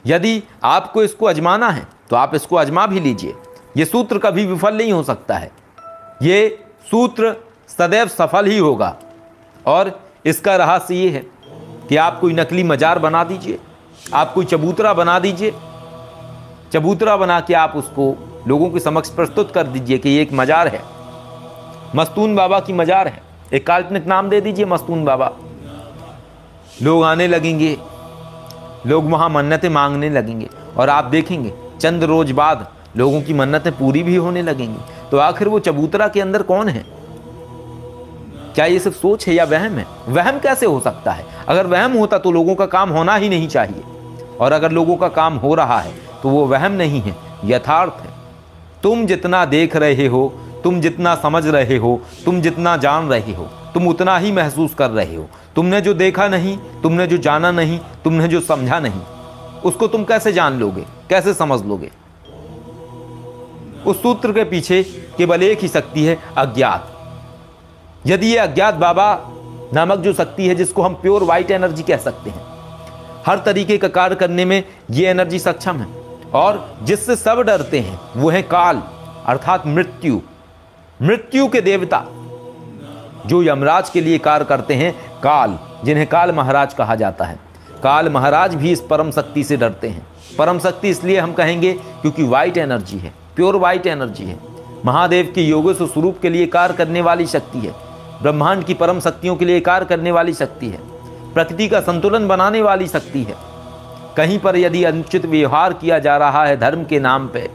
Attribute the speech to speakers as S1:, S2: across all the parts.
S1: यदि आपको इसको आजमाना है तो आप इसको आजमा भी लीजिए। ये सूत्र कभी विफल नहीं हो सकता है, ये सूत्र सदैव सफल ही होगा। और इसका रहस्य ये है कि आप कोई नकली मजार बना दीजिए, आप कोई चबूतरा बना दीजिए, चबूतरा बना के आप उसको लोगों के समक्ष प्रस्तुत कर दीजिए कि ये एक मजार है, मस्तून बाबा की मजार है। एक काल्पनिक नाम दे दीजिए मस्तून बाबा। लोग आने लगेंगे, लोग वहाँ मन्नतें मांगने लगेंगे और आप देखेंगे चंद रोज बाद लोगों की मन्नतें पूरी भी होने लगेंगी। तो आखिर वो चबूतरा के अंदर कौन है? क्या ये सिर्फ सोच है या वहम है? वहम कैसे हो सकता है? अगर वहम होता तो लोगों का काम होना ही नहीं चाहिए, और अगर लोगों का काम हो रहा है तो वो वहम नहीं है, यथार्थ है। तुम जितना देख रहे हो, तुम जितना समझ रहे हो, तुम जितना जान रहे हो, तुम उतना ही महसूस कर रहे हो। तुमने जो देखा नहीं, तुमने जो जाना नहीं, तुमने जो समझा नहीं, उसको तुम कैसे जान लोगे, कैसे समझ लोगे? उस सूत्र के पीछे केवल एक ही शक्ति है, अज्ञात। यदि ये अज्ञात बाबा नामक जो शक्ति है, जिसको हम प्योर वाइट एनर्जी कह सकते हैं, हर तरीके का कार्य करने में ये एनर्जी सक्षम है, और जिससे सब डरते हैं वो है काल अर्थात मृत्यु। मृत्यु के देवता जो यमराज के लिए कार्य करते हैं, काल, जिन्हें काल महाराज कहा जाता है। काल महाराज भी इस परम शक्ति से डरते हैं। परम शक्ति इसलिए हम कहेंगे क्योंकि वाइट एनर्जी है, प्योर वाइट एनर्जी है। महादेव के योगेश स्वरूप के लिए कार्य करने वाली शक्ति है, ब्रह्मांड की परम शक्तियों के लिए कार्य करने वाली शक्ति है, प्रकृति का संतुलन बनाने वाली शक्ति है। कहीं पर यदि अनुचित व्यवहार किया जा रहा है धर्म के नाम पे,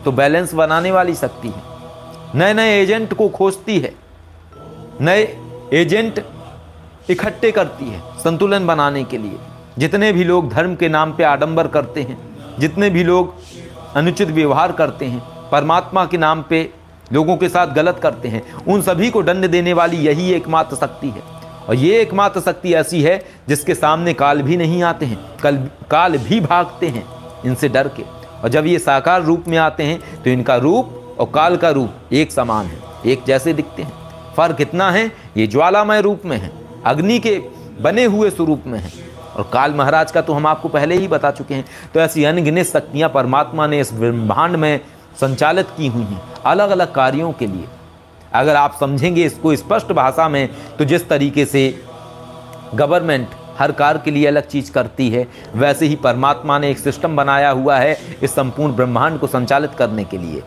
S1: तो बैलेंस बनाने वाली शक्ति है। नए नए एजेंट को खोजती है, नए एजेंट इकट्ठे करती है संतुलन बनाने के लिए। जितने भी लोग धर्म के नाम पे आडंबर करते हैं, जितने भी लोग अनुचित व्यवहार करते हैं, परमात्मा के नाम पे लोगों के साथ गलत करते हैं, उन सभी को दंड देने वाली यही एकमात्र शक्ति है। और ये एकमात्र शक्ति ऐसी है जिसके सामने काल भी नहीं आते हैं, काल भी भागते हैं इनसे डर के। और जब ये साकार रूप में आते हैं तो इनका रूप और काल का रूप एक समान है, एक जैसे दिखते हैं। फर्क इतना है, ये ज्वालामय रूप में है, अग्नि के बने हुए स्वरूप में है, और काल महाराज का तो हम आपको पहले ही बता चुके हैं। तो ऐसी अनगिनत शक्तियाँ परमात्मा ने इस ब्रह्मांड में संचालित की हुई हैं अलग अलग कार्यों के लिए। अगर आप समझेंगे इसको स्पष्ट भाषा में, तो जिस तरीके से गवर्नमेंट हर कार्य के लिए अलग चीज़ करती है, वैसे ही परमात्मा ने एक सिस्टम बनाया हुआ है इस संपूर्ण ब्रह्मांड को संचालित करने के लिए।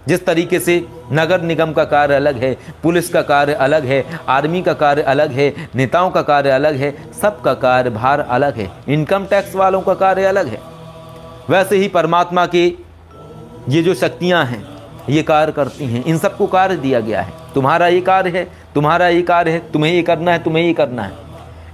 S1: जिस तरीके से नगर निगम का कार्य अलग है, पुलिस का कार्य अलग है, आर्मी का कार्य अलग है, नेताओं का कार्य अलग है, सबका कार्यभार अलग है, इनकम टैक्स वालों का कार्य अलग है, वैसे ही परमात्मा के ये जो शक्तियां हैं ये कार्य करती हैं। इन सबको कार्य दिया गया है, तुम्हारा ये कार्य है, तुम्हारा ये कार्य है, तुम्हें ये करना है, तुम्हें ये करना है,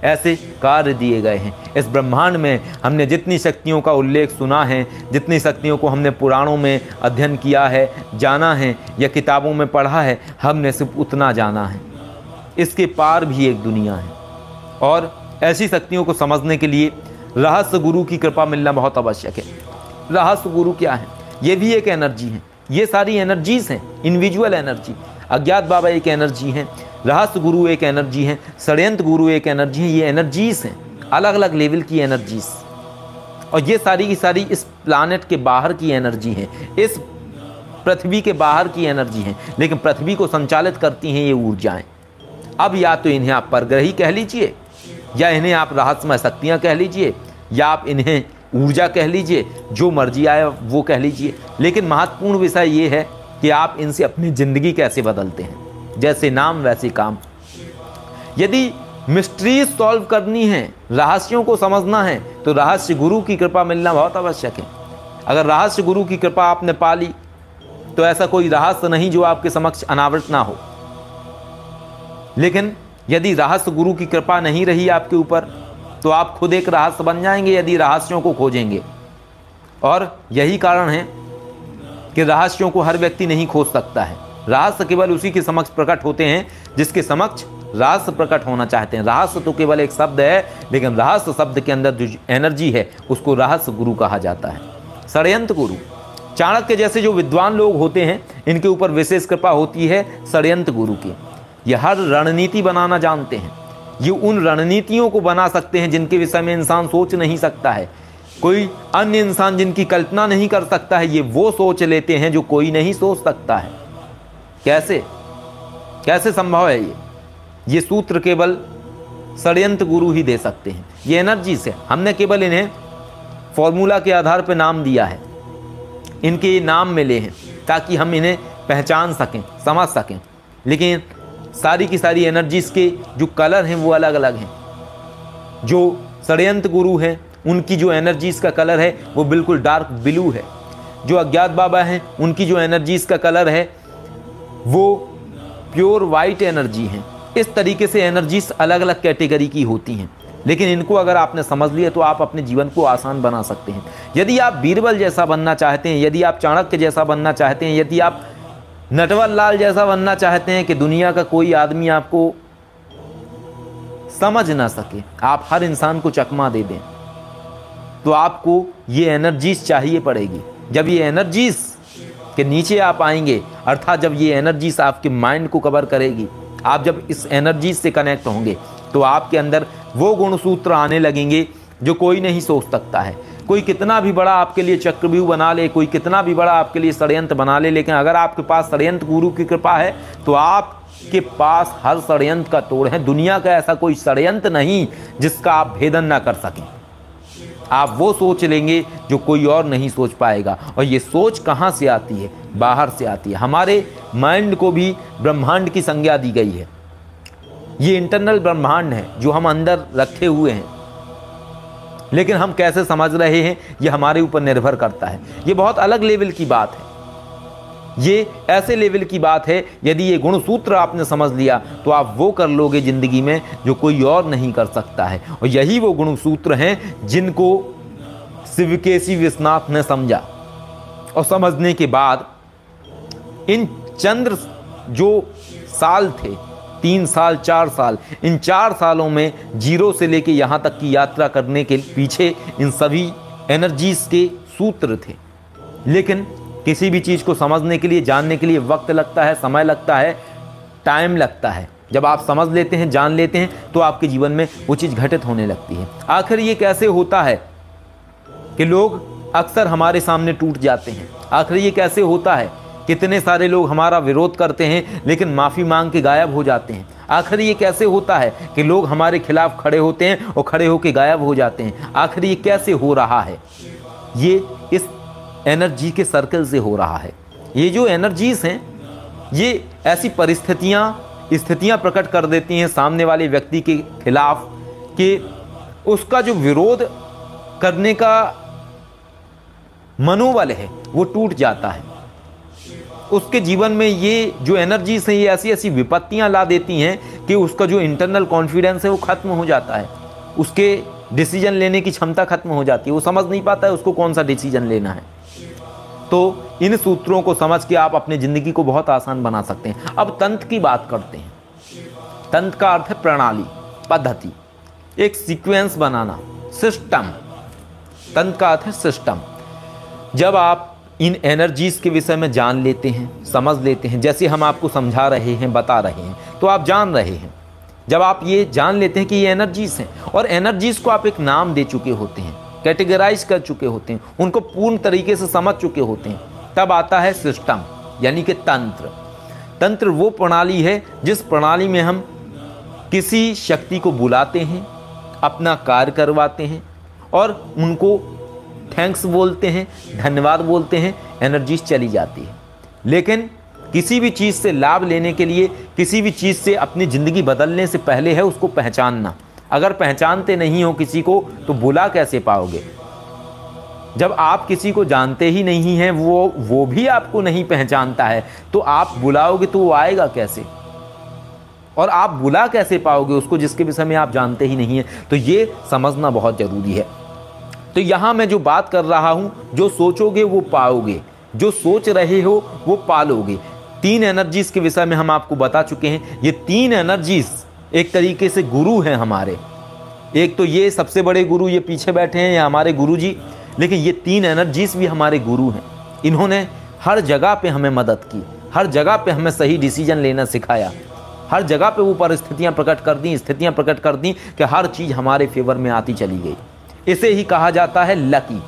S1: ऐसे कार्य दिए गए हैं। इस ब्रह्मांड में हमने जितनी शक्तियों का उल्लेख सुना है, जितनी शक्तियों को हमने पुराणों में अध्ययन किया है, जाना है, या किताबों में पढ़ा है, हमने सिर्फ उतना जाना है। इसके पार भी एक दुनिया है, और ऐसी शक्तियों को समझने के लिए रहस्य गुरु की कृपा मिलना बहुत आवश्यक है। रहस्य गुरु क्या है? ये भी एक एनर्जी है, ये सारी एनर्जीज हैं, इंडिविजुअल एनर्जी। अज्ञात बाबा एक एनर्जी है, रहस्य गुरु एक एनर्जी है, षड्यंत्र गुरु एक एनर्जी है। ये एनर्जीज हैं, अलग अलग लेवल की एनर्जीज, और ये सारी की सारी इस प्लानेट के बाहर की एनर्जी है, इस पृथ्वी के बाहर की एनर्जी है, लेकिन पृथ्वी को संचालित करती हैं ये ऊर्जाएं। अब या तो इन्हें आप परग्रही कह लीजिए, या इन्हें आप रहस्यमय शक्तियाँ कह लीजिए, या आप इन्हें ऊर्जा कह लीजिए, जो मर्जी आए वो कह लीजिए। लेकिन महत्वपूर्ण विषय ये है कि आप इनसे अपनी ज़िंदगी कैसे बदलते हैं। जैसे नाम वैसे काम। यदि मिस्ट्रीज सॉल्व करनी है, रहस्यों को समझना है, तो रहस्य गुरु की कृपा मिलना बहुत आवश्यक है। अगर रहस्य गुरु की कृपा आपने पा ली तो ऐसा कोई रहस्य नहीं जो आपके समक्ष अनावृत ना हो। लेकिन यदि रहस्य गुरु की कृपा नहीं रही आपके ऊपर, तो आप खुद एक रहस्य बन जाएंगे यदि रहस्यों को खोजेंगे। और यही कारण है कि रहस्यों को हर व्यक्ति नहीं खोज सकता है। रहस्य केवल उसी के समक्ष प्रकट होते हैं जिसके समक्ष रहस्य प्रकट होना चाहते हैं। रहस्य तो केवल एक शब्द है, लेकिन रहस्य शब्द के अंदर जो एनर्जी है उसको रहस्य गुरु कहा जाता है। षड्यंत्र गुरु, चाणक्य जैसे जो विद्वान लोग होते हैं, इनके ऊपर विशेष कृपा होती है षड्यंत्र गुरु की। ये हर रणनीति बनाना जानते हैं। ये उन रणनीतियों को बना सकते हैं जिनके विषय में इंसान सोच नहीं सकता है। कोई अन्य इंसान जिनकी कल्पना नहीं कर सकता है, ये वो सोच लेते हैं जो कोई नहीं सोच सकता है। कैसे कैसे संभव है ये सूत्र केवल षड्यंत्र गुरु ही दे सकते हैं। ये एनर्जी से हमने केवल इन्हें फॉर्मूला के आधार पर नाम दिया है, इनके ये नाम मिले हैं ताकि हम इन्हें पहचान सकें, समझ सकें, लेकिन सारी की सारी एनर्जीज के जो कलर हैं वो अलग अलग हैं। जो षड्यंत्र गुरु हैं उनकी जो एनर्जीज का कलर है वो बिल्कुल डार्क ब्लू है। जो अज्ञात बाबा हैं उनकी जो एनर्जीज का कलर है वो प्योर वाइट एनर्जी है। इस तरीके से एनर्जीज अलग अलग कैटेगरी की होती हैं, लेकिन इनको अगर आपने समझ लिया तो आप अपने जीवन को आसान बना सकते हैं। यदि आप बीरबल जैसा बनना चाहते हैं, यदि आप चाणक्य जैसा बनना चाहते हैं, यदि आप नटवर लाल जैसा बनना चाहते हैं कि दुनिया का कोई आदमी आपको समझ ना सके, आप हर इंसान को चकमा दे दें, तो आपको ये एनर्जीज चाहिए पड़ेगी। जब ये एनर्जीज के नीचे आप आएंगे, अर्थात जब ये एनर्जीज आपके माइंड को कवर करेगी, आप जब इस एनर्जीज से कनेक्ट होंगे तो आपके अंदर वो गुणसूत्र आने लगेंगे जो कोई नहीं सोच सकता है। कोई कितना भी बड़ा आपके लिए चक्रव्यूह बना ले, कोई कितना भी बड़ा आपके लिए षड्यंत्र बना ले, लेकिन अगर आपके पास षड्यंत्र गुरु की कृपा है तो आपके पास हर षड्यंत्र का तोड़ है। दुनिया का ऐसा कोई षड्यंत्र नहीं जिसका आप भेदन ना कर सकें। आप वो सोच लेंगे जो कोई और नहीं सोच पाएगा। और ये सोच कहाँ से आती है? बाहर से आती है। हमारे माइंड को भी ब्रह्मांड की संज्ञा दी गई है। ये इंटरनल ब्रह्मांड है जो हम अंदर रखे हुए हैं, लेकिन हम कैसे समझ रहे हैं ये हमारे ऊपर निर्भर करता है। ये बहुत अलग लेवल की बात है। ये ऐसे लेवल की बात है, यदि ये गुणसूत्र आपने समझ लिया तो आप वो कर लोगे जिंदगी में जो कोई और नहीं कर सकता है। और यही वो गुणसूत्र हैं जिनको शिवकेशी विश्वनाथ ने समझा, और समझने के बाद इन चंद्र जो साल थे, 3 साल 4 साल, इन 4 सालों में जीरो से लेके यहाँ तक की यात्रा करने के पीछे इन सभी एनर्जीज के सूत्र थे। लेकिन किसी भी चीज़ को समझने के लिए, जानने के लिए वक्त लगता है, समय लगता है, टाइम लगता है। जब आप समझ लेते हैं, जान लेते हैं, तो आपके जीवन में वो चीज़ घटित होने लगती है। आखिर ये कैसे होता है कि लोग अक्सर हमारे सामने टूट जाते हैं? आखिर ये कैसे होता है? कितने सारे लोग हमारा विरोध करते हैं लेकिन माफ़ी मांग के गायब हो जाते हैं। आखिर ये कैसे होता है कि लोग हमारे खिलाफ खड़े होते हैं और खड़े होकर गायब हो जाते हैं? आखिर ये कैसे हो रहा है? ये इस एनर्जी के सर्कल से हो रहा है। ये जो एनर्जीज हैं ये ऐसी स्थितियां प्रकट कर देती हैं सामने वाले व्यक्ति के खिलाफ कि उसका जो विरोध करने का मनोबल है वो टूट जाता है। उसके जीवन में ये जो एनर्जीज हैं ये ऐसी ऐसी विपत्तियां ला देती हैं कि उसका जो इंटरनल कॉन्फिडेंस है वो खत्म हो जाता है। उसके डिसीजन लेने की क्षमता खत्म हो जाती है। वो समझ नहीं पाता है उसको कौन सा डिसीजन लेना है। तो इन सूत्रों को समझ के आप अपनी ज़िंदगी को बहुत आसान बना सकते हैं। अब तंत्र की बात करते हैं। तंत्र का अर्थ है प्रणाली, पद्धति, एक सीक्वेंस बनाना, सिस्टम। तंत्र का अर्थ है सिस्टम। जब आप इन एनर्जीज के विषय में जान लेते हैं, समझ लेते हैं, जैसे हम आपको समझा रहे हैं, बता रहे हैं, तो आप जान रहे हैं। जब आप ये जान लेते हैं कि ये एनर्जीज हैं और एनर्जीज को आप एक नाम दे चुके होते हैं, कैटेगराइज कर चुके होते हैं, उनको पूर्ण तरीके से समझ चुके होते हैं, तब आता है सिस्टम यानी कि तंत्र। तंत्र वो प्रणाली है जिस प्रणाली में हम किसी शक्ति को बुलाते हैं, अपना कार्य करवाते हैं और उनको थैंक्स बोलते हैं, धन्यवाद बोलते हैं, एनर्जीज चली जाती है। लेकिन किसी भी चीज़ से लाभ लेने के लिए, किसी भी चीज़ से अपनी ज़िंदगी बदलने से पहले है उसको पहचानना। अगर पहचानते नहीं हो किसी को तो बुला कैसे पाओगे? जब आप किसी को जानते ही नहीं हैं, वो भी आपको नहीं पहचानता है, तो आप बुलाओगे तो वो आएगा कैसे? और आप बुला कैसे पाओगे उसको जिसके विषय में आप जानते ही नहीं हैं? तो ये समझना बहुत ज़रूरी है। तो यहाँ मैं जो बात कर रहा हूँ, जो सोचोगे वो पाओगे, जो सोच रहे हो वो पालोगे। 3 एनर्जीज के विषय में हम आपको बता चुके हैं। ये 3 एनर्जीज एक तरीके से गुरु हैं हमारे। एक तो ये सबसे बड़े गुरु ये पीछे बैठे हैं, ये हमारे गुरु जी, लेकिन ये 3 एनर्जीज भी हमारे गुरु हैं। इन्होंने हर जगह पे हमें मदद की, हर जगह पे हमें सही डिसीजन लेना सिखाया, हर जगह पे वो परिस्थितियाँ प्रकट कर दी, स्थितियाँ प्रकट कर दी कि हर चीज़ हमारे फेवर में आती चली गई। इसे ही कहा जाता है लकी।